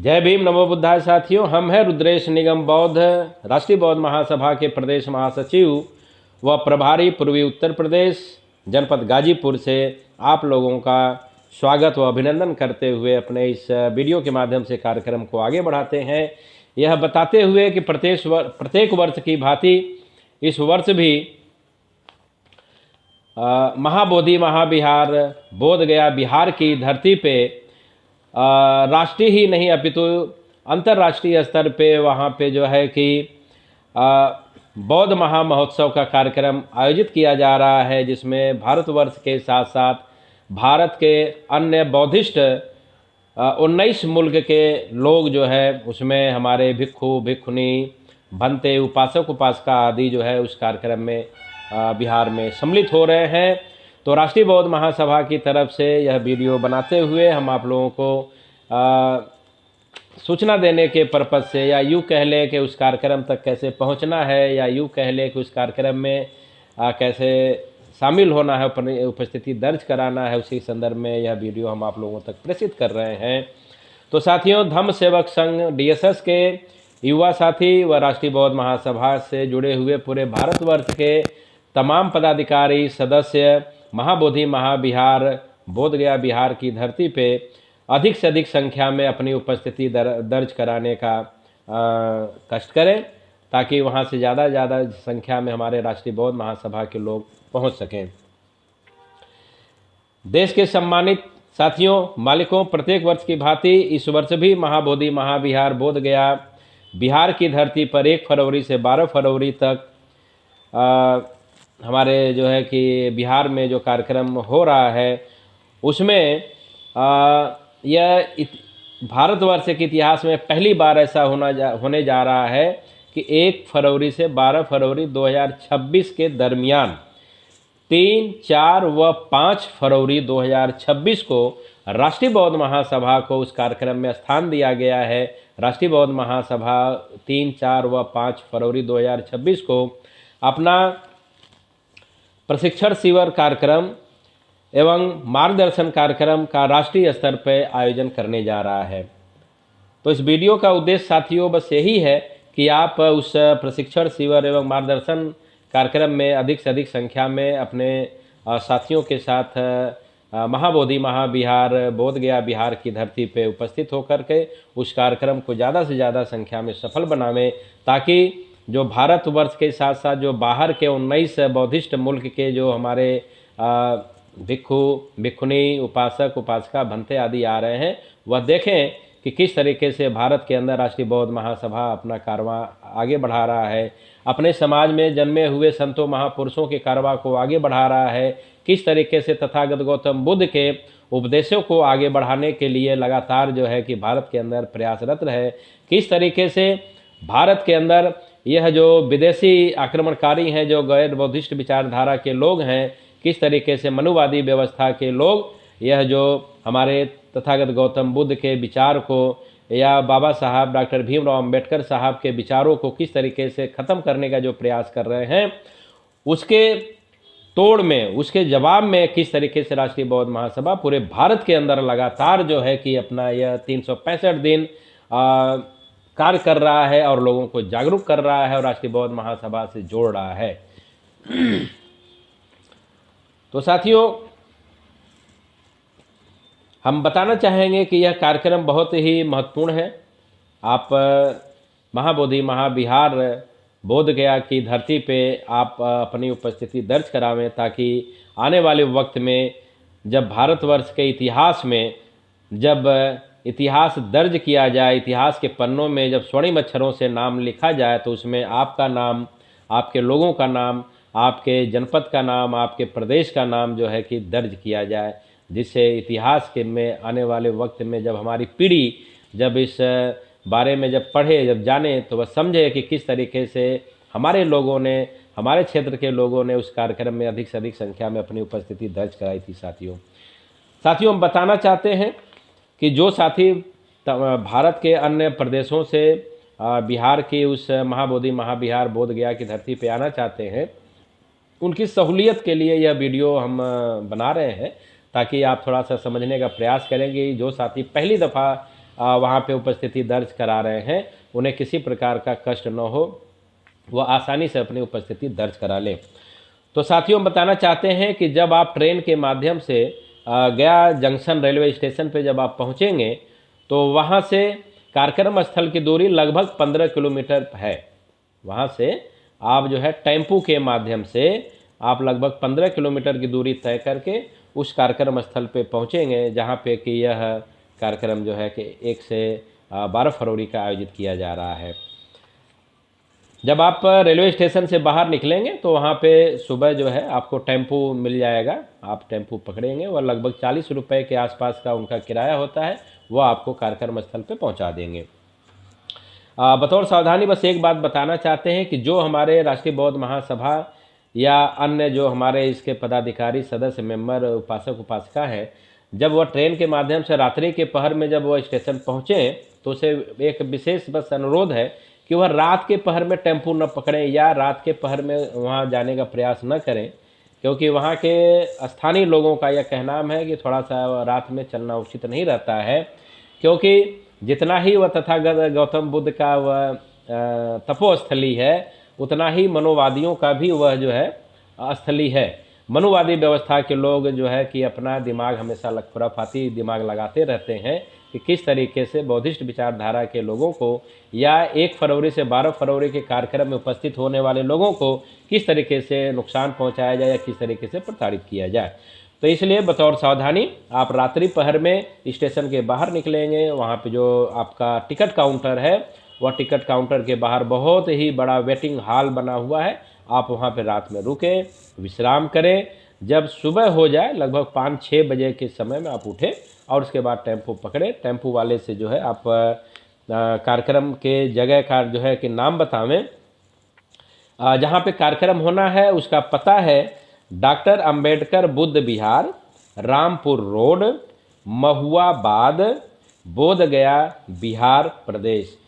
जय भीम नमो बुद्धाय साथियों, हम हैं रुद्रेश निगम बौद्ध, राष्ट्रीय बौद्ध महासभा के प्रदेश महासचिव व प्रभारी पूर्वी उत्तर प्रदेश जनपद गाजीपुर से आप लोगों का स्वागत व अभिनंदन करते हुए अपने इस वीडियो के माध्यम से कार्यक्रम को आगे बढ़ाते हैं। यह बताते हुए कि प्रत्येक वर्ष की भांति इस वर्ष भी महाबोधि महाविहार बोध गया बिहार की धरती पे राष्ट्रीय ही नहीं अपितु अंतर्राष्ट्रीय स्तर पे वहाँ पे जो है कि बौद्ध महामहोत्सव का कार्यक्रम आयोजित किया जा रहा है, जिसमें भारतवर्ष के साथ साथ भारत के अन्य बौद्धिस्ट 19 मुल्क के लोग जो है उसमें हमारे भिक्षु भिक्षुनी भंते उपासक उपासिका आदि जो है उस कार्यक्रम में बिहार में सम्मिलित हो रहे हैं। तो राष्ट्रीय बौद्ध महासभा की तरफ से यह वीडियो बनाते हुए हम आप लोगों को सूचना देने के पर्पज़ से, या यूँ कह लें कि उस कार्यक्रम तक कैसे पहुंचना है, या यूँ कह लें कि उस कार्यक्रम में कैसे शामिल होना है, उपस्थिति दर्ज कराना है, उसी संदर्भ में यह वीडियो हम आप लोगों तक प्रेषित कर रहे हैं। तो साथियों, धम्म सेवक संघ DSS के युवा साथी व राष्ट्रीय बौद्ध महासभा से जुड़े हुए पूरे भारतवर्ष के तमाम पदाधिकारी सदस्य महाबोधि महाविहार बोध गया बिहार की धरती पे अधिक से अधिक संख्या में अपनी उपस्थिति दर्ज कराने का कष्ट करें, ताकि वहाँ से ज़्यादा संख्या में हमारे राष्ट्रीय बौद्ध महासभा के लोग पहुँच सकें। देश के सम्मानित साथियों, मालिकों, प्रत्येक वर्ष की भांति इस वर्ष भी महाबोधि महाविहार बोध गया बिहार की धरती पर 1 फरवरी से 12 फरवरी तक हमारे जो है कि बिहार में जो कार्यक्रम हो रहा है उसमें यह भारतवर्ष के इतिहास में पहली बार ऐसा होने जा रहा है कि 1 फरवरी से 12 फरवरी 2026 के दरमियान 3, 4 व 5 फरवरी 2026 को राष्ट्रीय बौद्ध महासभा को उस कार्यक्रम में स्थान दिया गया है। राष्ट्रीय बौद्ध महासभा 3, 4 व 5 फरवरी 2026 को अपना प्रशिक्षण शिविर कार्यक्रम एवं मार्गदर्शन कार्यक्रम का राष्ट्रीय स्तर पर आयोजन करने जा रहा है। तो इस वीडियो का उद्देश्य साथियों बस यही है कि आप उस प्रशिक्षण शिविर एवं मार्गदर्शन कार्यक्रम में अधिक से अधिक संख्या में अपने साथियों के साथ महाबोधि महाविहार बोध गया बिहार की धरती पे उपस्थित होकर के उस कार्यक्रम को ज़्यादा से ज़्यादा संख्या में सफल बनावें, ताकि जो भारतवर्ष के साथ साथ जो बाहर के 19 बौद्धिस्ट मुल्क के जो हमारे भिक्षु भिक्षुनी उपासक उपासिका भंते आदि आ रहे हैं, वह देखें कि किस तरीके से भारत के अंदर राष्ट्रीय बौद्ध महासभा अपना कारवां आगे बढ़ा रहा है, अपने समाज में जन्मे हुए संतों महापुरुषों के कारवां को आगे बढ़ा रहा है, किस तरीके से तथागत गौतम बुद्ध के उपदेशों को आगे बढ़ाने के लिए लगातार जो है कि भारत के अंदर प्रयासरत रहे, किस तरीके से भारत के अंदर यह जो विदेशी आक्रमणकारी हैं, जो गैर बौद्धिस्ट विचारधारा के लोग हैं, किस तरीके से मनुवादी व्यवस्था के लोग यह जो हमारे तथागत गौतम बुद्ध के विचार को या बाबा साहब डॉक्टर भीमराव अंबेडकर साहब के विचारों को किस तरीके से ख़त्म करने का जो प्रयास कर रहे हैं, उसके तोड़ में, उसके जवाब में किस तरीके से राष्ट्रीय बौद्ध महासभा पूरे भारत के अंदर लगातार जो है कि अपना यह 365 दिन कार्य कर रहा है और लोगों को जागरूक कर रहा है और राष्ट्रीय बौद्ध महासभा से जोड़ रहा है। तो साथियों, हम बताना चाहेंगे कि यह कार्यक्रम बहुत ही महत्वपूर्ण है। आप महाबोधि महाविहार बोध गया की धरती पे आप अपनी उपस्थिति दर्ज करावें, ताकि आने वाले वक्त में जब भारतवर्ष के इतिहास में जब इतिहास दर्ज किया जाए, इतिहास के पन्नों में जब स्वर्णिम अक्षरों से नाम लिखा जाए, तो उसमें आपका नाम, आपके लोगों का नाम, आपके जनपद का नाम, आपके प्रदेश का नाम जो है कि दर्ज किया जाए, जिससे इतिहास के में आने वाले वक्त में जब हमारी पीढ़ी जब इस बारे में जब पढ़े, जब जाने, तो वह समझे कि किस तरीके से हमारे लोगों ने, हमारे क्षेत्र के लोगों ने उस कार्यक्रम में अधिक से अधिक संख्या में अपनी उपस्थिति दर्ज कराई थी। साथियों हम बताना चाहते हैं कि जो साथी भारत के अन्य प्रदेशों से बिहार की उस महाबोधि महाविहार बोध गया की धरती पे आना चाहते हैं, उनकी सहूलियत के लिए यह वीडियो हम बना रहे हैं, ताकि आप थोड़ा सा समझने का प्रयास करेंगे। जो साथी पहली दफ़ा वहाँ पे उपस्थिति दर्ज करा रहे हैं, उन्हें किसी प्रकार का कष्ट न हो, वह आसानी से अपनी उपस्थिति दर्ज करा लें। तो साथियों, बताना चाहते हैं कि जब आप ट्रेन के माध्यम से गया जंक्शन रेलवे स्टेशन पे जब आप पहुँचेंगे तो वहाँ से कार्यक्रम स्थल की दूरी लगभग 15 किलोमीटर है। वहाँ से आप जो है टेम्पू के माध्यम से आप लगभग 15 किलोमीटर की दूरी तय करके उस कार्यक्रम स्थल पे पहुँचेंगे, जहाँ पे कि यह कार्यक्रम जो है कि 1 से 12 फरवरी का आयोजित किया जा रहा है। जब आप रेलवे स्टेशन से बाहर निकलेंगे तो वहाँ पे सुबह जो है आपको टेम्पू मिल जाएगा, आप टेम्पू पकड़ेंगे और लगभग 40 रुपये के आसपास का उनका किराया होता है, वह आपको कार्यक्रम स्थल पे पहुँचा देंगे। बतौर सावधानी बस एक बात बताना चाहते हैं कि जो हमारे राष्ट्रीय बौद्ध महासभा या अन्य जो हमारे इसके पदाधिकारी, सदस्य, मेंबर, उपासक उपासिका हैं, जब वह ट्रेन के माध्यम से रात्रि के पहर में जब वह स्टेशन पहुँचें तो उसे एक विशेष बस अनुरोध है कि वह रात के पहर में टेम्पू न पकड़ें या रात के पहर में वहाँ जाने का प्रयास न करें, क्योंकि वहाँ के स्थानीय लोगों का यह कहना है कि थोड़ा सा रात में चलना उचित नहीं रहता है, क्योंकि जितना ही वह तथागत गौतम बुद्ध का वह तपोस्थली है, उतना ही मनोवादियों का भी वह जो है स्थली है। मनुवादी व्यवस्था के लोग जो है कि अपना दिमाग हमेशा खुराफाती दिमाग लगाते रहते हैं कि किस तरीके से बौद्धिस्ट विचारधारा के लोगों को या 1 फरवरी से 12 फरवरी के कार्यक्रम में उपस्थित होने वाले लोगों को किस तरीके से नुकसान पहुंचाया जाए या किस तरीके से प्रताड़ित किया जाए। तो इसलिए बतौर सावधानी आप रात्रि पहर में स्टेशन के बाहर निकलेंगे। वहाँ पे जो आपका टिकट काउंटर है, वह टिकट काउंटर के बाहर बहुत ही बड़ा वेटिंग हॉल बना हुआ है, आप वहाँ पे रात में रुकें, विश्राम करें। जब सुबह हो जाए लगभग 5-6 बजे के समय में आप उठें और उसके बाद टेम्पो पकड़ें। टेम्पो वाले से जो है आप कार्यक्रम के जगह का जो है कि नाम बतावें। जहाँ पे कार्यक्रम होना है उसका पता है डॉक्टर अंबेडकर बुद्ध विहार, रामपुर रोड, महुआबाद, बोधगया, बिहार प्रदेश।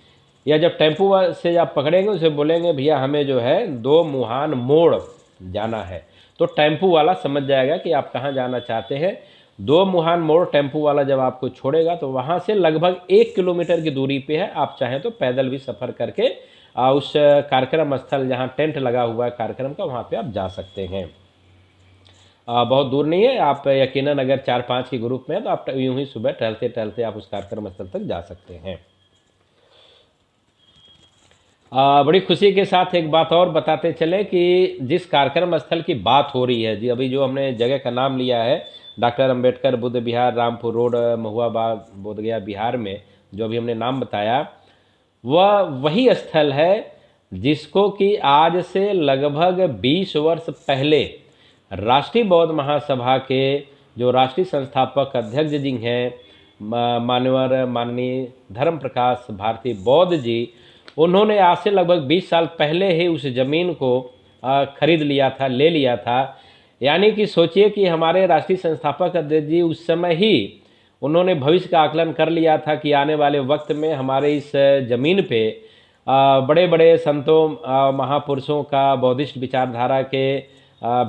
या जब टेम्पो से आप पकड़ेंगे उसे बोलेंगे भैया हमें जो है 2 मुहान मोड़ जाना है, तो टेम्पो वाला समझ जाएगा कि आप कहाँ जाना चाहते हैं। 2 मुहान मोड़ टेम्पो वाला जब आपको छोड़ेगा तो वहाँ से लगभग 1 किलोमीटर की दूरी पे है। आप चाहें तो पैदल भी सफ़र करके उस कार्यक्रम स्थल जहाँ टेंट लगा हुआ है कार्यक्रम का, वहाँ पे आप जा सकते हैं। बहुत दूर नहीं है, आप यकीनन अगर 4-5 के ग्रुप में है तो आप यूँ ही सुबह टहलते टहलते आप उस कार्यक्रम स्थल तक जा सकते हैं। बड़ी खुशी के साथ एक बात और बताते चले कि जिस कार्यक्रम स्थल की बात हो रही है जी, अभी जो हमने जगह का नाम लिया है डॉक्टर अंबेडकर बुद्ध विहार, रामपुर रोड, महुआबाद, बोधगया, बिहार में जो अभी हमने नाम बताया, वह वही स्थल है जिसको कि आज से लगभग 20 वर्ष पहले राष्ट्रीय बौद्ध महासभा के जो राष्ट्रीय संस्थापक अध्यक्ष जी हैं, मानवर माननीय धर्म प्रकाश भारती बौद्ध जी, उन्होंने आज से लगभग 20 साल पहले ही उस ज़मीन को खरीद लिया था, ले लिया था। यानी कि सोचिए कि हमारे राष्ट्रीय संस्थापक अध्यक्ष जी उस समय ही उन्होंने भविष्य का आकलन कर लिया था कि आने वाले वक्त में हमारे इस ज़मीन पे बड़े बड़े संतों, महापुरुषों का, बौद्धिस्ट विचारधारा के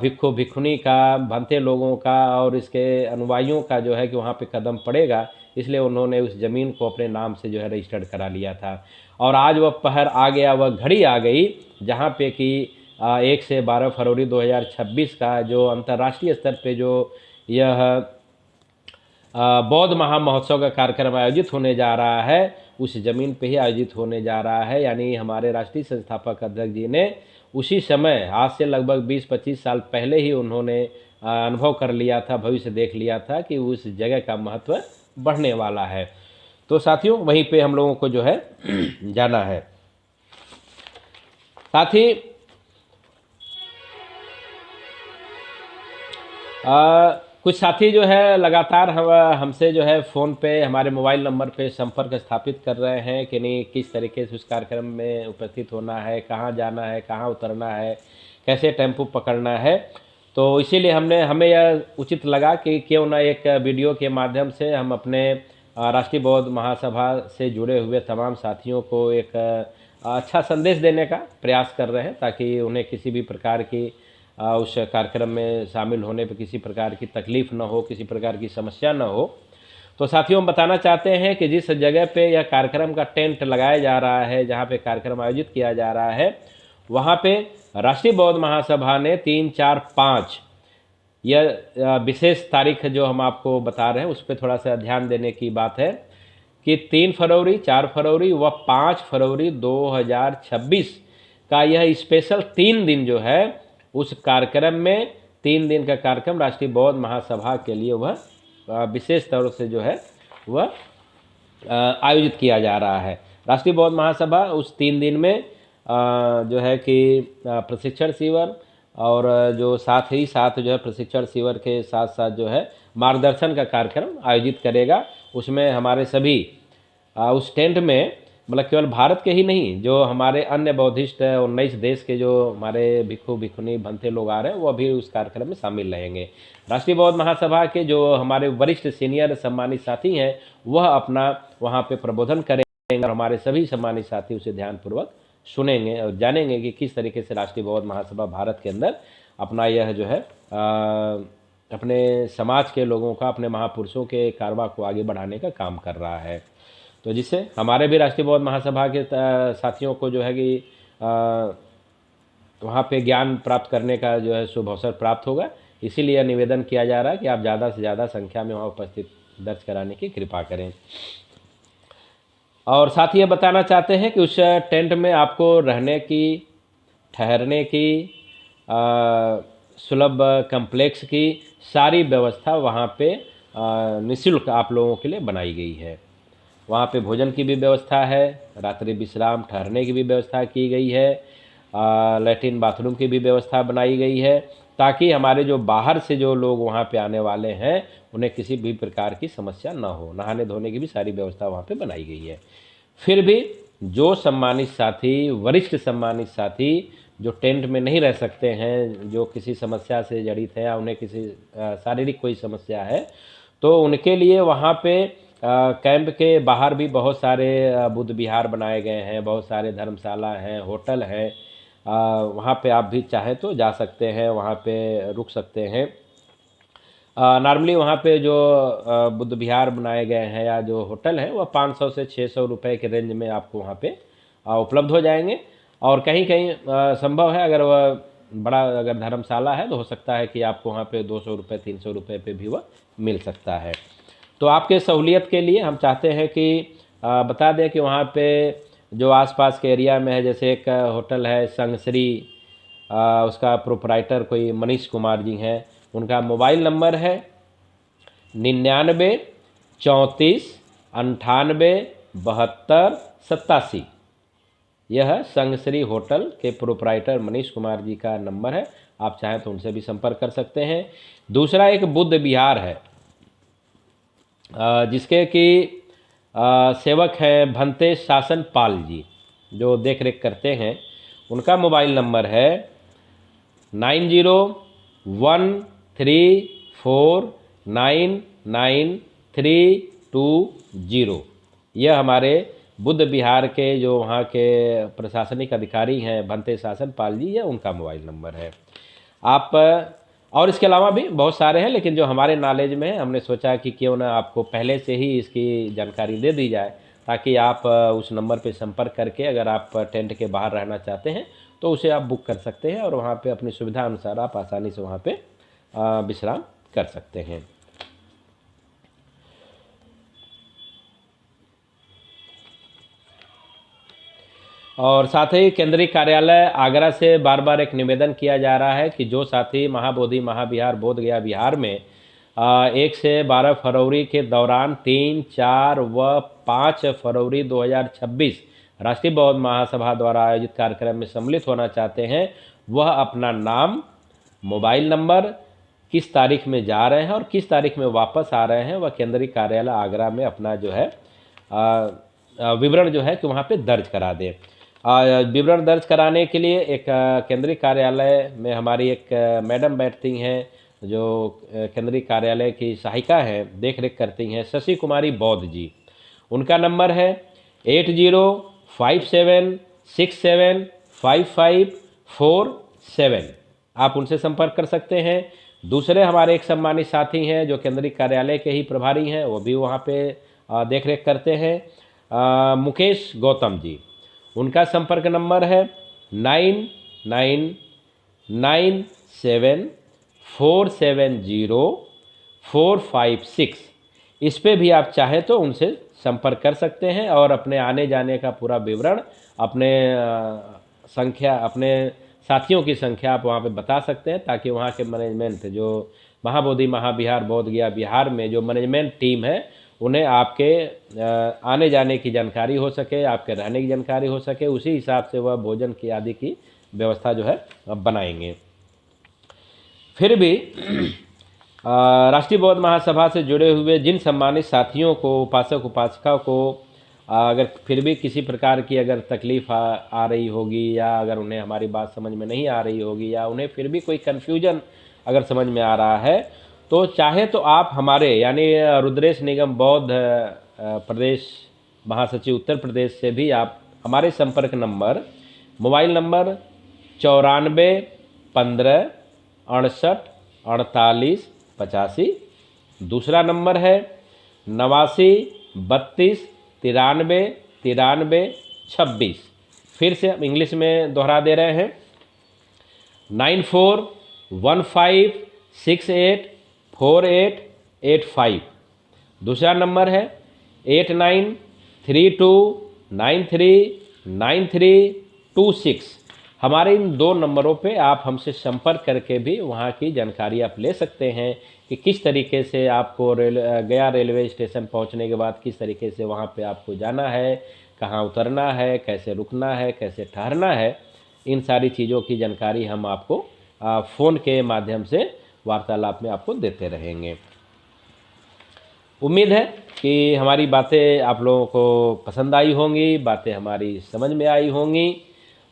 भिक्खु भिक्खुनी का, भंते लोगों का और इसके अनुयायियों का जो है कि वहाँ पे कदम पड़ेगा, इसलिए उन्होंने उस ज़मीन को अपने नाम से जो है रजिस्टर्ड करा लिया था। और आज वह पहर आ गया, वह घड़ी आ गई जहाँ पे कि 1 से 12 फरवरी 2026 का जो अंतर्राष्ट्रीय स्तर पे जो यह बौद्ध महामहोत्सव का कार्यक्रम आयोजित होने जा रहा है, उस ज़मीन पे ही आयोजित होने जा रहा है। यानी हमारे राष्ट्रीय संस्थापक अध्यक्ष जी ने उसी समय आज से लगभग 20-25 साल पहले ही उन्होंने अनुभव कर लिया था, भविष्य देख लिया था कि उस जगह का महत्व बढ़ने वाला है। तो साथियों, वहीं पे हम लोगों को जो है जाना है। साथ ही कुछ साथी जो है लगातार हमसे जो है फ़ोन पे, हमारे मोबाइल नंबर पे संपर्क स्थापित कर रहे हैं कि नहीं, किस तरीके से उस कार्यक्रम में उपस्थित होना है, कहाँ जाना है, कहाँ उतरना है, कैसे टेम्पो पकड़ना है। तो इसीलिए हमें यह उचित लगा कि क्यों ना एक वीडियो के माध्यम से हम अपने राष्ट्रीय बौद्ध महासभा से जुड़े हुए तमाम साथियों को एक अच्छा संदेश देने का प्रयास कर रहे हैं, ताकि उन्हें किसी भी प्रकार की उस कार्यक्रम में शामिल होने पर किसी प्रकार की तकलीफ़ न हो, किसी प्रकार की समस्या न हो। तो साथियों, हम बताना चाहते हैं कि जिस जगह पे यह कार्यक्रम का टेंट लगाया जा रहा है, जहाँ पे कार्यक्रम आयोजित किया जा रहा है, वहाँ पे राष्ट्रीय बौद्ध महासभा ने 3, 4, 5 यह विशेष तारीख जो हम आपको बता रहे हैं उस पर थोड़ा सा ध्यान देने की बात है कि 3 फरवरी, 4 फरवरी व 5 फरवरी 2026 का यह स्पेशल 3 दिन जो है, उस कार्यक्रम में 3 दिन का कार्यक्रम राष्ट्रीय बौद्ध महासभा के लिए वह विशेष तौर से जो है वह आयोजित किया जा रहा है। राष्ट्रीय बौद्ध महासभा उस 3 दिन में जो है कि प्रशिक्षण शिविर और जो साथ ही साथ जो है प्रशिक्षण शिविर के साथ साथ जो है मार्गदर्शन का कार्यक्रम आयोजित करेगा। उसमें हमारे सभी उस टेंट में मतलब केवल भारत के ही नहीं, जो हमारे अन्य बौद्धिस्ट 19 देश के जो हमारे भिक्षु भिक्षुनी भंते लोग आ रहे हैं वो भी उस कार्यक्रम में शामिल रहेंगे। राष्ट्रीय बौद्ध महासभा के जो हमारे वरिष्ठ सीनियर सम्मानित साथी हैं वह अपना वहाँ पे प्रबोधन करेंगे और हमारे सभी सम्मानित साथी उसे ध्यानपूर्वक सुनेंगे और जानेंगे कि किस तरीके से राष्ट्रीय बौद्ध महासभा भारत के अंदर अपना यह जो है अपने समाज के लोगों का, अपने महापुरुषों के कारवा को आगे बढ़ाने का काम कर रहा है। तो जिससे हमारे भी राष्ट्रीय बौद्ध महासभा के साथियों को जो है कि वहाँ पे ज्ञान प्राप्त करने का जो है शुभ अवसर प्राप्त होगा। इसीलिए निवेदन किया जा रहा है कि आप ज़्यादा से ज़्यादा संख्या में वहाँ उपस्थित दर्ज कराने की कृपा करें। और साथ ही ये बताना चाहते हैं कि उस टेंट में आपको रहने की, ठहरने की, सुलभ कम्प्लेक्स की सारी व्यवस्था वहाँ पे निःशुल्क आप लोगों के लिए बनाई गई है। वहाँ पे भोजन की भी व्यवस्था है, रात्रि विश्राम ठहरने की भी व्यवस्था की गई है, लैट्रिन बाथरूम की भी व्यवस्था बनाई गई है, ताकि हमारे जो बाहर से जो लोग वहाँ पे आने वाले हैं उन्हें किसी भी प्रकार की समस्या ना हो। नहाने धोने की भी सारी व्यवस्था वहाँ पे बनाई गई है। फिर भी जो सम्मानित साथी, वरिष्ठ सम्मानित साथी जो टेंट में नहीं रह सकते हैं, जो किसी समस्या से जड़ित है या उन्हें किसी शारीरिक कोई समस्या है, तो उनके लिए वहाँ पे कैंप के बाहर भी बहुत सारे बुद्ध विहार बनाए गए हैं, बहुत सारे धर्मशाला हैं, होटल हैं। वहाँ पे आप भी चाहें तो जा सकते हैं, वहाँ पे रुक सकते हैं। नॉर्मली वहाँ पे जो बुद्ध विहार बनाए गए हैं या जो होटल है वह 500 से 600 रुपये के रेंज में आपको वहाँ पे उपलब्ध हो जाएंगे। और कहीं कहीं संभव है अगर वह बड़ा अगर धर्मशाला है तो हो सकता है कि आपको वहाँ पे 200 रुपये 300 रुपये पे भी वह मिल सकता है। तो आपके सहूलियत के लिए हम चाहते हैं कि बता दें कि वहाँ पे जो आसपास के एरिया में है, जैसे एक होटल है संगश्री, उसका प्रोपराइटर कोई मनीष कुमार जी हैं। उनका मोबाइल नंबर है 99 34 98 72 87। यह संगश्री होटल के प्रोपराइटर मनीष कुमार जी का नंबर है, आप चाहें तो उनसे भी संपर्क कर सकते हैं। दूसरा एक बुद्ध विहार है जिसके कि सेवक हैं भंते शासन पाल जी, जो देख रेख करते हैं। उनका मोबाइल नंबर है 9013499320। यह हमारे बुद्ध विहार के जो वहाँ के प्रशासनिक अधिकारी हैं भंते शासन पाल जी, यह उनका मोबाइल नंबर है। आप और इसके अलावा भी बहुत सारे हैं, लेकिन जो हमारे नॉलेज में है हमने सोचा कि क्यों ना आपको पहले से ही इसकी जानकारी दे दी जाए, ताकि आप उस नंबर पर संपर्क करके अगर आप टेंट के बाहर रहना चाहते हैं तो उसे आप बुक कर सकते हैं और वहाँ पे अपनी सुविधा अनुसार आप आसानी से वहाँ पे विश्राम कर सकते हैं। और साथ ही केंद्रीय कार्यालय आगरा से बार बार एक निवेदन किया जा रहा है कि जो साथी महाबोधि महाविहार बोध गया विहार में 1 से 12 फरवरी के दौरान 3, 4 व 5 फरवरी 2026 राष्ट्रीय बौद्ध महासभा द्वारा आयोजित कार्यक्रम में सम्मिलित होना चाहते हैं, वह अपना नाम, मोबाइल नंबर, किस तारीख में जा रहे हैं और किस तारीख में वापस आ रहे हैं, वह केंद्रीय कार्यालय आगरा में अपना जो है विवरण जो है कि वहाँ पे दर्ज करा दें। विवरण दर्ज कराने के लिए एक केंद्रीय कार्यालय में हमारी एक मैडम बैठती हैं, जो केंद्रीय कार्यालय की सहायिका हैं, देख रेख करती हैं, शशि कुमारी बौद्ध जी। उनका नंबर है 8057675547। आप उनसे संपर्क कर सकते हैं। दूसरे हमारे एक सम्मानित साथी हैं जो केंद्रीय कार्यालय के ही प्रभारी हैं, वो भी वहाँ पे देख रेख करते हैं, मुकेश गौतम जी। उनका संपर्क नंबर है 9997470456। इस पे भी आप चाहें तो उनसे संपर्क कर सकते हैं और अपने आने जाने का पूरा विवरण, अपने अपने साथियों की संख्या आप वहाँ पे बता सकते हैं, ताकि वहाँ के मैनेजमेंट जो महाबोधि महाविहार बोध गया बिहार में जो मैनेजमेंट टीम है, उन्हें आपके आने जाने की जानकारी हो सके, आपके रहने की जानकारी हो सके, उसी हिसाब से वह भोजन की आदि की व्यवस्था जो है बनाएंगे। फिर भी राष्ट्रीय बौद्ध महासभा से जुड़े हुए जिन सम्मानित साथियों को, उपासक उपासिका को अगर फिर भी किसी प्रकार की अगर तकलीफ़ आ रही होगी, या अगर उन्हें हमारी बात समझ में नहीं आ रही होगी, या उन्हें फिर भी कोई कन्फ्यूजन अगर समझ में आ रहा है, तो चाहे तो आप हमारे यानी रुद्रेश निगम बौद्ध प्रदेश महासचिव उत्तर प्रदेश से भी आप हमारे संपर्क नंबर, मोबाइल नंबर 9415684885, दूसरा नंबर है 8932939326। फिर से हम इंग्लिश में दोहरा दे रहे हैं, 9415684885। दूसरा नंबर है 8932939326। हमारे इन दो नंबरों पे आप हमसे संपर्क करके भी वहाँ की जानकारी आप ले सकते हैं कि किस तरीके से आपको गया रेलवे स्टेशन पहुँचने के बाद किस तरीके से वहाँ पे आपको जाना है, कहाँ उतरना है, कैसे रुकना है, कैसे ठहरना है। इन सारी चीज़ों की जानकारी हम आपको फ़ोन के माध्यम से वार्तालाप में आपको देते रहेंगे। उम्मीद है कि हमारी बातें आप लोगों को पसंद आई होंगी, बातें हमारी समझ में आई होंगी।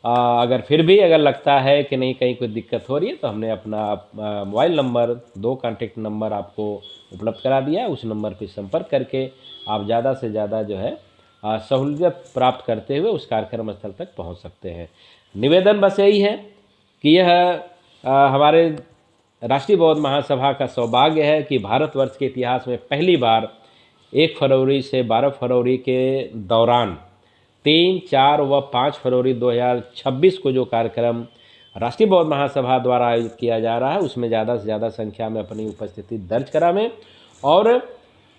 अगर फिर भी अगर लगता है कि नहीं कहीं कोई दिक्कत हो रही है, तो हमने अपना मोबाइल नंबर, 2 कॉन्टेक्ट नंबर आपको उपलब्ध करा दिया है। उस नंबर पर संपर्क करके आप ज़्यादा से ज़्यादा जो है सहूलियत प्राप्त करते हुए उस कार्यक्रम स्थल तक पहुंच सकते हैं। निवेदन बस यही है कि यह हमारे राष्ट्रीय बौद्ध महासभा का सौभाग्य है कि भारतवर्ष के इतिहास में पहली बार 1 फरवरी से 12 फरवरी के दौरान 3, 4 व 5 फरवरी 2026 को जो कार्यक्रम राष्ट्रीय बौद्ध महासभा द्वारा आयोजित किया जा रहा है, उसमें ज़्यादा से ज़्यादा संख्या में अपनी उपस्थिति दर्ज करावें और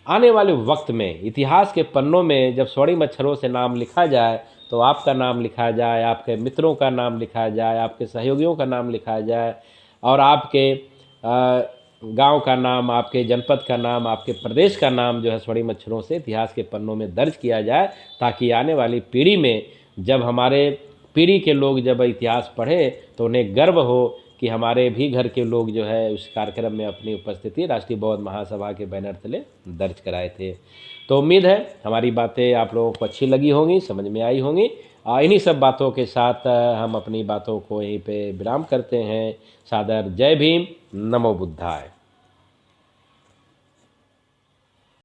आने वाले वक्त में इतिहास के पन्नों में जब स्वर्ण अक्षरों से नाम लिखा जाए, तो आपका नाम लिखा जाए, आपके मित्रों का नाम लिखा जाए, आपके सहयोगियों का नाम लिखा जाए और आपके गांव का नाम, आपके जनपद का नाम, आपके प्रदेश का नाम जो है स्वर्ण अक्षरों से इतिहास के पन्नों में दर्ज किया जाए, ताकि आने वाली पीढ़ी में जब हमारे पीढ़ी के लोग जब इतिहास पढ़े तो उन्हें गर्व हो कि हमारे भी घर के लोग जो है उस कार्यक्रम में अपनी उपस्थिति राष्ट्रीय बौद्ध महासभा के बैनर तले दर्ज कराए थे। तो उम्मीद है हमारी बातें आप लोगों को अच्छी लगी होंगी, समझ में आई होंगी। इन्हीं सब बातों के साथ हम अपनी बातों को यहीं पे विराम करते हैं। सादर जय भीम, नमो बुद्धाय।